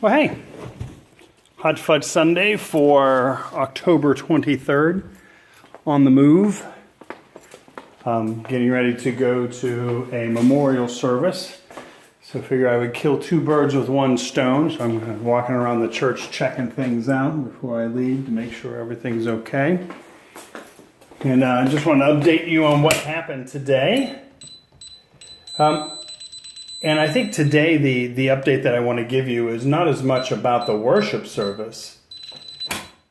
Well, hey, Hot Fudge Sunday for October 23rd. On the move. Getting ready to go to a memorial service. So I figure I would kill two birds with one stone. So I'm walking around the church checking things out before I leave to make sure everything's okay. And I just want to update you on what happened today. And I think today the update that I want to give you is not as much about the worship service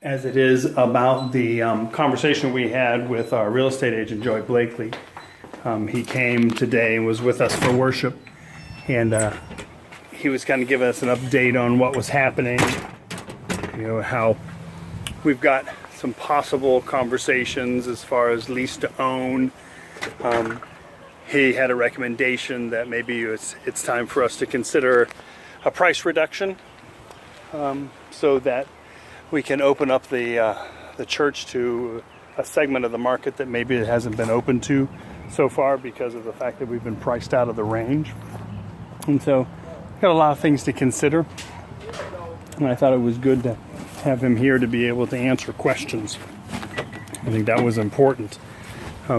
as it is about the conversation we had with our real estate agent, Joey Blakely. He came today and was with us for worship. And he was kind of giving us an update on what was happening. You know, how we've got some possible conversations as far as lease to own. He had a recommendation that maybe it's time for us to consider a price reduction so that we can open up the church to a segment of the market that maybe it hasn't been open to so far because of the fact that we've been priced out of the range. And so got a lot of things to consider. And I thought it was good to have him here to be able to answer questions. I think that was important.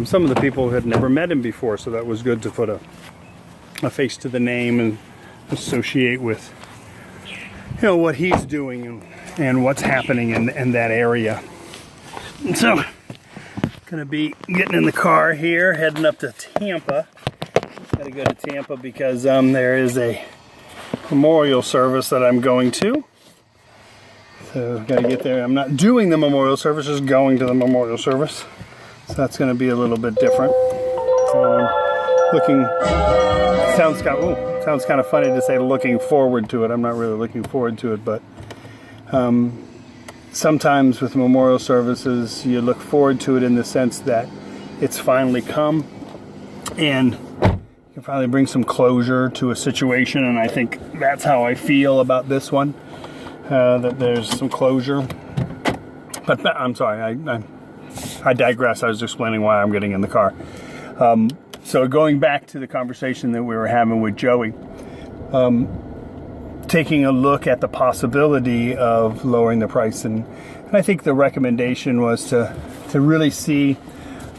Some of the people had never met him before, so that was good to put a face to the name and associate with, you know, what he's doing and what's happening in that area. And so, gonna be getting in the car here, heading up to Tampa. Gotta go to Tampa because there is a memorial service that I'm going to. So gotta get there. I'm not doing the memorial service, just going to the memorial service. So that's going to be a little bit different. Sounds kind of funny to say looking forward to it. I'm not really looking forward to it, but sometimes with memorial services, you look forward to it in the sense that it's finally come and you can finally bring some closure to a situation. And I think that's how I feel about this one, that there's some closure. But I'm sorry, I digress. I was explaining why I'm getting in the car. So going back to the conversation that we were having with Joey, taking a look at the possibility of lowering the price. And I think the recommendation was to really see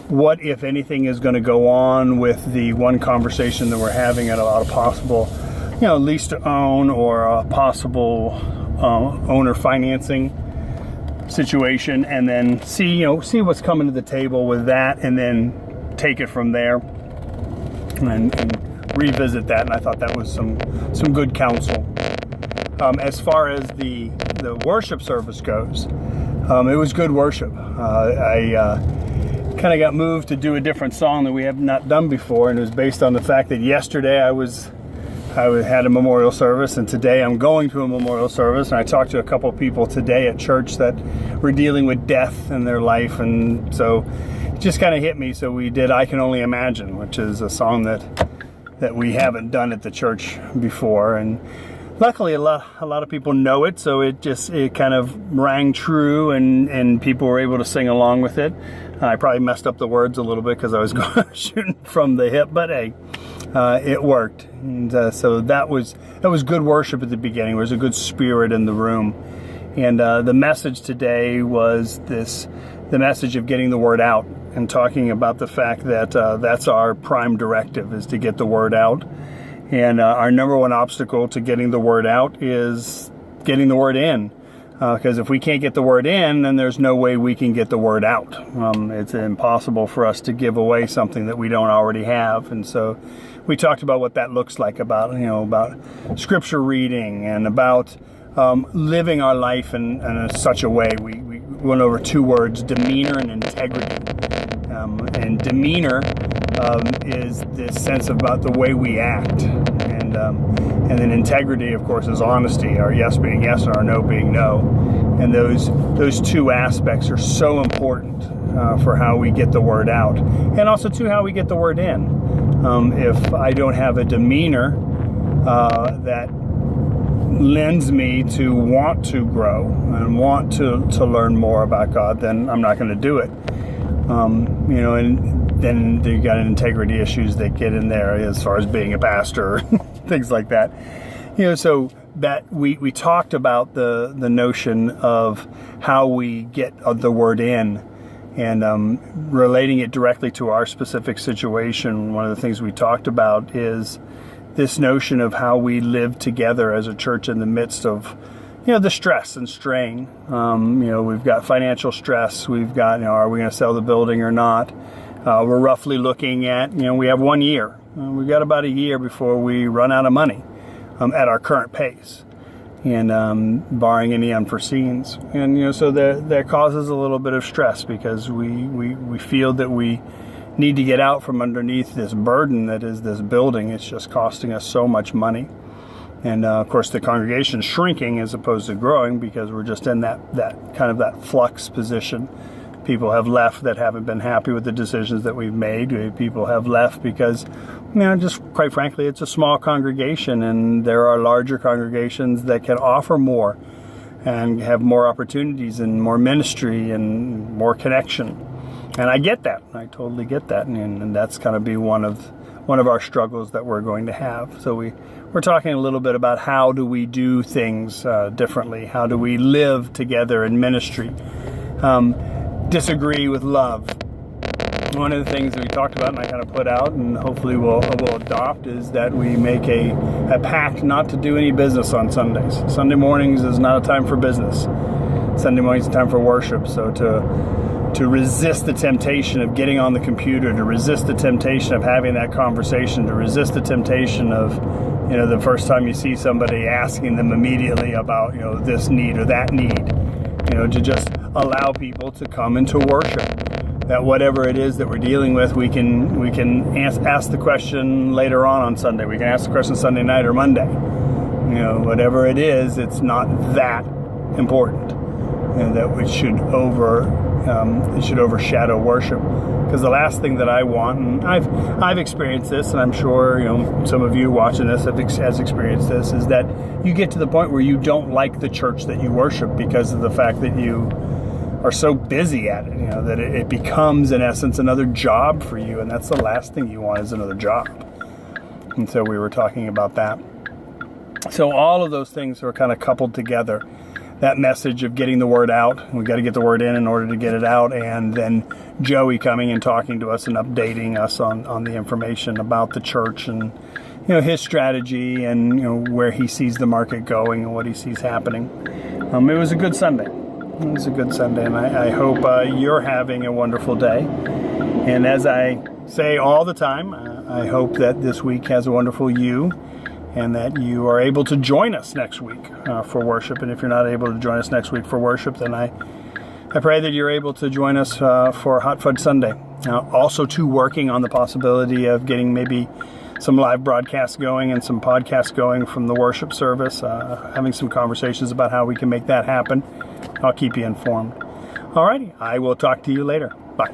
what, if anything, is going to go on with the one conversation that we're having at a lot of possible, you know, lease to own or a possible owner financing situation, and then see what's coming to the table with that, and then take it from there and revisit that. And I thought that was some good counsel. As far as the worship service goes, it was good worship. I kind of got moved to do a different song that we have not done before, and it was based on the fact that yesterday I had a memorial service, and today I'm going to a memorial service. And I talked to a couple of people today at church that were dealing with death in their life, and so it just kind of hit me. So we did I Can Only Imagine, which is a song that we haven't done at the church before, and luckily a lot of people know it, so it kind of rang true, and people were able to sing along with it. I probably messed up the words a little bit because I was shooting from the hip, but hey, it worked. And so that was good worship at the beginning. There was a good spirit in the room. And the message today was the message of getting the word out and talking about the fact that that's our prime directive, is to get the word out. And our number one obstacle to getting the word out is getting the word in. Because if we can't get the word in, then there's no way we can get the word out. It's impossible for us to give away something that we don't already have. And so we talked about what that looks like, about scripture reading, and about living our life in such a way. We went over two words: demeanor and integrity. And demeanor is this sense about the way we act, and then integrity, of course, is honesty. Our yes being yes and our no being no. And those two aspects are so important for how we get the word out, and also too how we get the word in. If I don't have a demeanor that lends me to want to grow and want to learn more about God, then I'm not going to do it. And then you got integrity issues that get in there as far as being a pastor, things like that. So that we talked about the notion of how we get the word in, and relating it directly to our specific situation. One of the things we talked about is this notion of how we live together as a church in the midst of, the stress and strain. We've got financial stress. We've got, are we going to sell the building or not? We're roughly looking at, we have 1 year. We've got about a year before we run out of money at our current pace, and barring any unforeseens. And, so that causes a little bit of stress, because we feel that we need to get out from underneath this burden that is this building. It's just costing us so much money. And of course, the congregation's shrinking as opposed to growing, because we're just in that kind of that flux position. People have left that haven't been happy with the decisions that we've made. People have left because, just quite frankly, it's a small congregation, and there are larger congregations that can offer more and have more opportunities and more ministry and more connection. And I get that. I totally get that. And that's going to be one of our struggles that we're going to have. So we're talking a little bit about how do we do things differently? How do we live together in ministry? Disagree with love. One of the things that we talked about, and I kind of put out, and hopefully we'll adopt, is that we make a pact not to do any business on Sundays. Sunday mornings is not a time for business. Sunday mornings is a time for worship. So to resist the temptation of getting on the computer, to resist the temptation of having that conversation, to resist the temptation of, the first time you see somebody, asking them immediately about, this need or that need, to just allow people to come into worship. That whatever it is that we're dealing with, we can ask the question later on Sunday. We can ask the question Sunday night or Monday. Whatever it is, it's not that important. That it should overshadow worship. Because the last thing that I want, and I've experienced this, and I'm sure some of you watching this has experienced this, is that you get to the point where you don't like the church that you worship because of the fact that you are so busy at it, that it becomes, in essence, another job for you, and that's the last thing you want, is another job. And so we were talking about that. So all of those things are kind of coupled together. That message of getting the word out, we've got to get the word in order to get it out, and then Joey coming and talking to us and updating us on the information about the church and his strategy and where he sees the market going and what he sees happening. It was a good Sunday. It was a good Sunday, and I hope you're having a wonderful day. And as I say all the time, I hope that this week has a wonderful you, and that you are able to join us next week for worship. And if you're not able to join us next week for worship, then I pray that you're able to join us for Hot Fudge Sunday. Also, too, working on the possibility of getting maybe some live broadcasts going and some podcasts going from the worship service, having some conversations about how we can make that happen. I'll keep you informed. All righty, I will talk to you later. Bye.